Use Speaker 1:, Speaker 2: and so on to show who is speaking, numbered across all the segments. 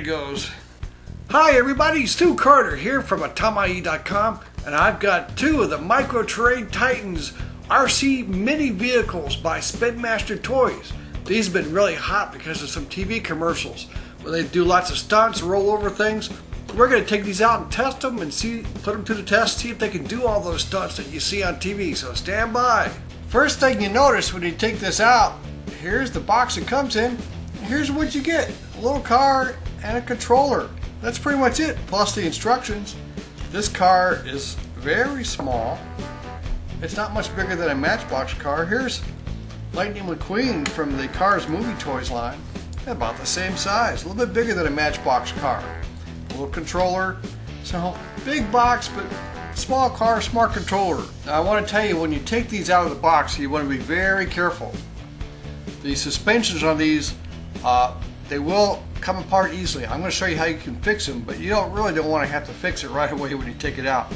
Speaker 1: goes. Hi everybody, Stu Carter here from Atomai.com, and I've got two of the Microterrain Titans RC mini vehicles by Spinmaster Toys. These have been really hot because of some TV commercials where they do lots of stunts, roll over things. We're going to take these out and test them and put them to the test, see if they can do all those stunts that you see on TV, so stand by. First thing you notice when you take this out, here's the box it comes in. Here's what you get, a little car and a controller. That's pretty much it, plus the instructions. This car is very small. It's not much bigger than a Matchbox car. Here's Lightning McQueen from the Cars Movie Toys line. About the same size, a little bit bigger than a Matchbox car. A little controller, so big box but small car, smart controller. Now I want to tell you, when you take these out of the box, you want to be very careful. The suspensions on these, they will come apart easily. I'm going to show you how you can fix them, but you really don't want to have to fix it right away when you take it out.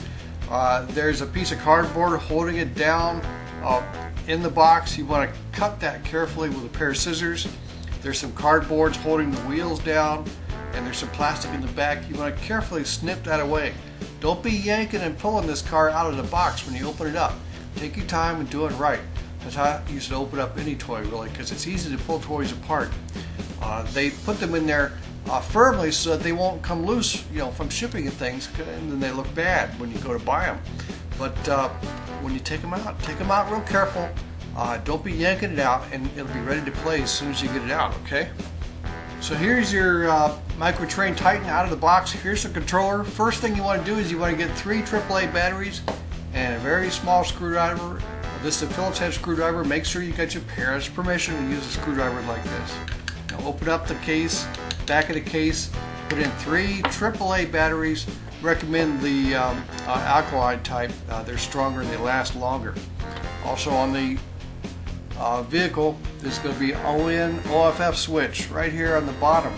Speaker 1: There's a piece of cardboard holding it down in the box. You want to cut that carefully with a pair of scissors. There's some cardboards holding the wheels down, and there's some plastic in the back. You want to carefully snip that away. Don't be yanking and pulling this car out of the box when you open it up. Take your time and do it right. That's how you should open up any toy, really, because it's easy to pull toys apart. They put them in there firmly so that they won't come loose, from shipping and things, and then they look bad when you go to buy them. But when you take them out real careful. Don't be yanking it out, and it'll be ready to play as soon as you get it out, okay? So here's your Microterrain Titan out of the box. Here's the controller. First thing you want to do is you want to get 3 AAA batteries and a very small screwdriver. This is a Phillips head screwdriver. Make sure you got your parents' permission to use a screwdriver like this. Now open up the case, back of the case, put in 3 AAA batteries. Recommend the alkali type. They're stronger and they last longer. Also on the vehicle, there's going to be ON OFF switch right here on the bottom,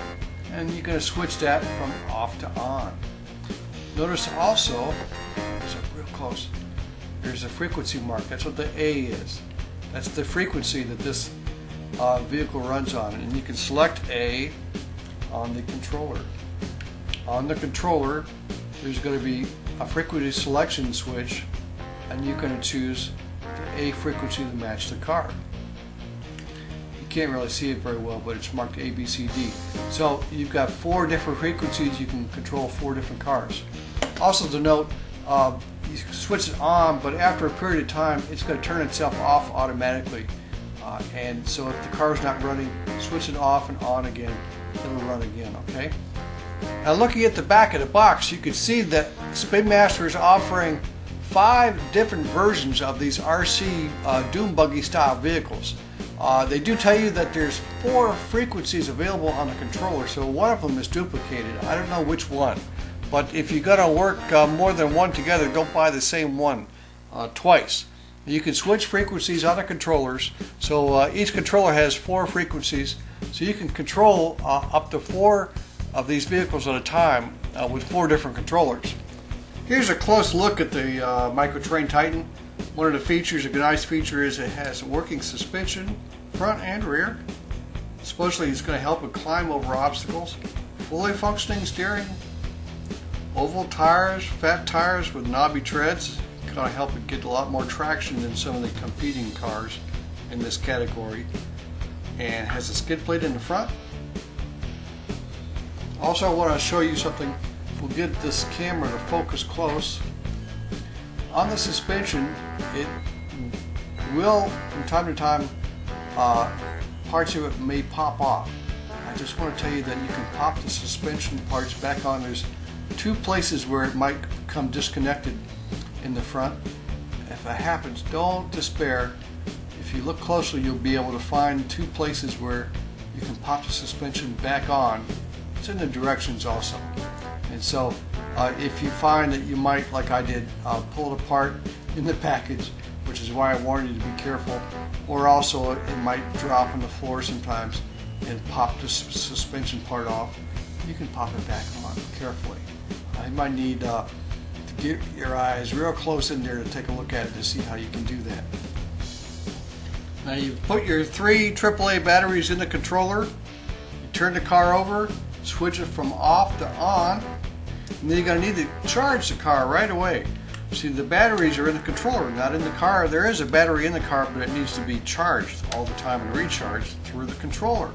Speaker 1: and you're going to switch that from off to on. Notice also, real close, there's a frequency mark. That's what the A is. That's the frequency that this vehicle runs on, and you can select A on the controller. On the controller, there's going to be a frequency selection switch, and you're going to choose the A frequency to match the car. You can't really see it very well, but it's marked A, B, C, D. So you've got 4 different frequencies. You can control 4 different cars. Also to note, you switch it on, but after a period of time, it's going to turn itself off automatically. And so if the car's not running, switch it off and on again. It'll run again, okay? Now looking at the back of the box, you can see that Spinmaster is offering 5 different versions of these RC Doom Buggy style vehicles. They do tell you that there's 4 frequencies available on the controller, so one of them is duplicated. I don't know which one, but if you're going to work more than one together, don't buy the same one twice. You can switch frequencies on the controllers, so each controller has 4 frequencies, so you can control up to 4 of these vehicles at a time with 4 different controllers. Here's a close look at the Microterrain Titan. One of the features, a nice feature, is it has working suspension, front and rear. Supposedly it's going to help it climb over obstacles. Fully functioning steering. Oval tires, fat tires with knobby treads. Going to help it get a lot more traction than some of the competing cars in this category. And has a skid plate in the front. Also, I want to show you something. We'll get this camera to focus close. On the suspension, it will, from time to time, parts of it may pop off. I just want to tell you that you can pop the suspension parts back on. There's 2 places where it might become disconnected in the front. If that happens, don't despair. If you look closely, you'll be able to find 2 places where you can pop the suspension back on. It's in the directions also. And so if you find that you might, like I did, pull it apart in the package, which is why I warned you to be careful, or also it might drop on the floor sometimes and pop the suspension part off, you can pop it back on carefully. You might need to get your eyes real close in there to take a look at it to see how you can do that. Now you put your 3 AAA batteries in the controller, you turn the car over, switch it from off to on, and then you're going to need to charge the car right away. See, the batteries are in the controller, not in the car. There is a battery in the car, but it needs to be charged all the time and recharged through the controller.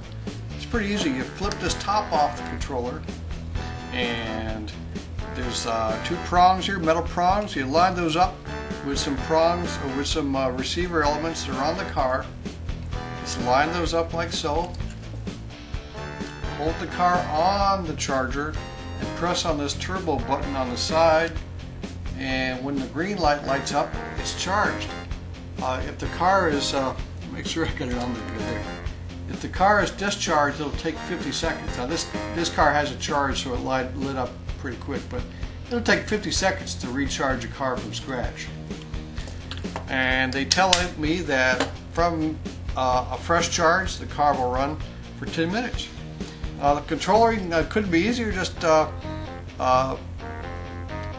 Speaker 1: It's pretty easy. You flip this top off the controller, and there's 2 prongs here, metal prongs. You line those up with some prongs or with some receiver elements that are on the car. Just line those up like so. Hold the car on the charger and press on this turbo button on the side, and when the green light lights up, it's charged. If the car is, make sure I get it on there. If the car is discharged, it'll take 50 seconds. Now this car has a charge, so it lit up pretty quick, but it'll take 50 seconds to recharge a car from scratch. And they tell me that from a fresh charge, the car will run for 10 minutes. The controlling couldn't be easier, just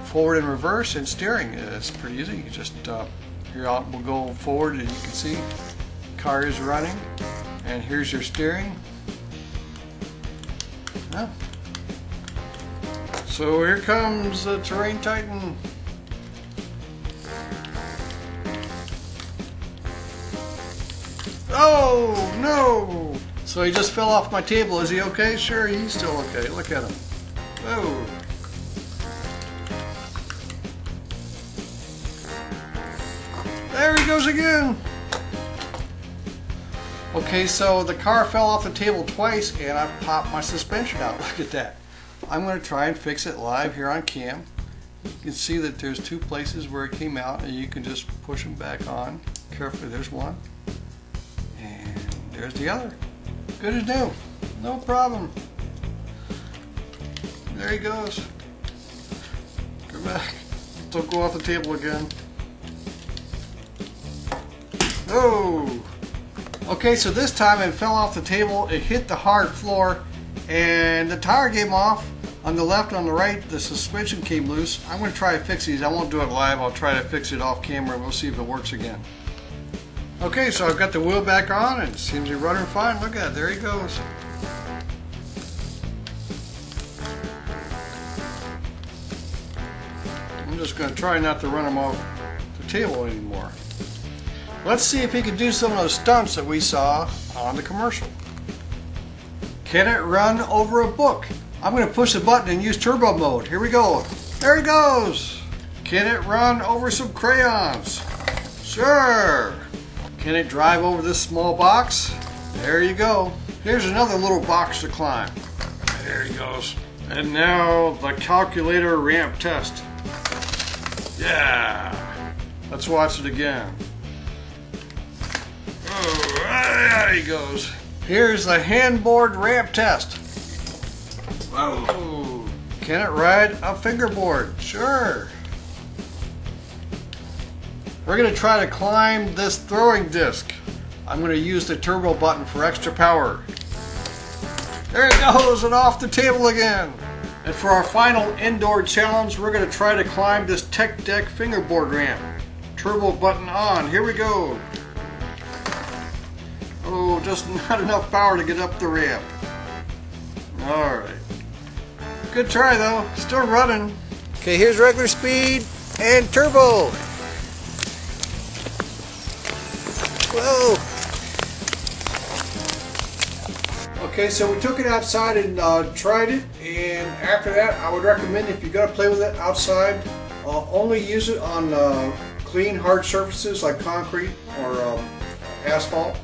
Speaker 1: forward and reverse and steering. It's pretty easy. You just here we'll go forward, and you can see the car is running, and here's your steering. Yeah. So here comes the Terrain Titan. Oh no! So he just fell off my table. Is he okay? Sure, he's still okay. Look at him. Oh. There he goes again. Okay, so the car fell off the table twice, and I popped my suspension out. Look at that. I'm going to try and fix it live here on cam. You can see that there's 2 places where it came out, and you can just push them back on. Carefully, there's one. And there's the other. Good as new. No problem. There he goes. Go back. Don't go off the table again. Oh! Okay, so this time it fell off the table, it hit the hard floor, and the tire came off on the left and on the right. The suspension came loose. I'm going to try to fix these. I won't do it live. I'll try to fix it off camera and we'll see if it works again. Okay, so I've got the wheel back on and it seems to be running fine. Look at it. There he goes. I'm just going to try not to run him off the table anymore. Let's see if he can do some of those stunts that we saw on the commercial. Can it run over a book? I'm going to push the button and use turbo mode. Here we go. There he goes. Can it run over some crayons? Sure. Can it drive over this small box? There you go. Here's another little box to climb. There he goes. And now the calculator ramp test. Yeah. Let's watch it again. Oh, there he goes. Here's the handboard ramp test. Whoa. Can it ride a fingerboard? Sure. We're going to try to climb this throwing disc. I'm going to use the turbo button for extra power. There it goes, and off the table again. And for our final indoor challenge, we're going to try to climb this Tech Deck fingerboard ramp. Turbo button on. Here we go. Oh, just not enough power to get up the ramp. Alright. Good try though. Still running. Okay, here's regular speed and turbo. Whoa. Okay, so we took it outside and tried it, and after that I would recommend, if you're going to play with it outside, only use it on clean hard surfaces like concrete or asphalt.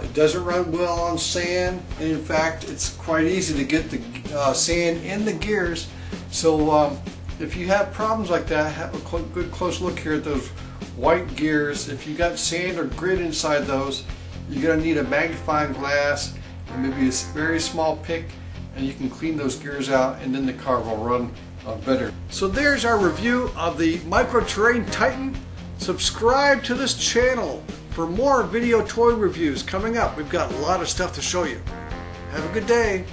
Speaker 1: It doesn't run well on sand, and in fact it's quite easy to get the sand in the gears. So if you have problems like that, have a good close look here at those white gears. If you got sand or grit inside those, you're going to need a magnifying glass and maybe a very small pick, and you can clean those gears out, and then the car will run better. So there's our review of the Micro Terrain Titan. Subscribe to this channel for more video toy reviews coming up. We've got a lot of stuff to show you. Have a good day.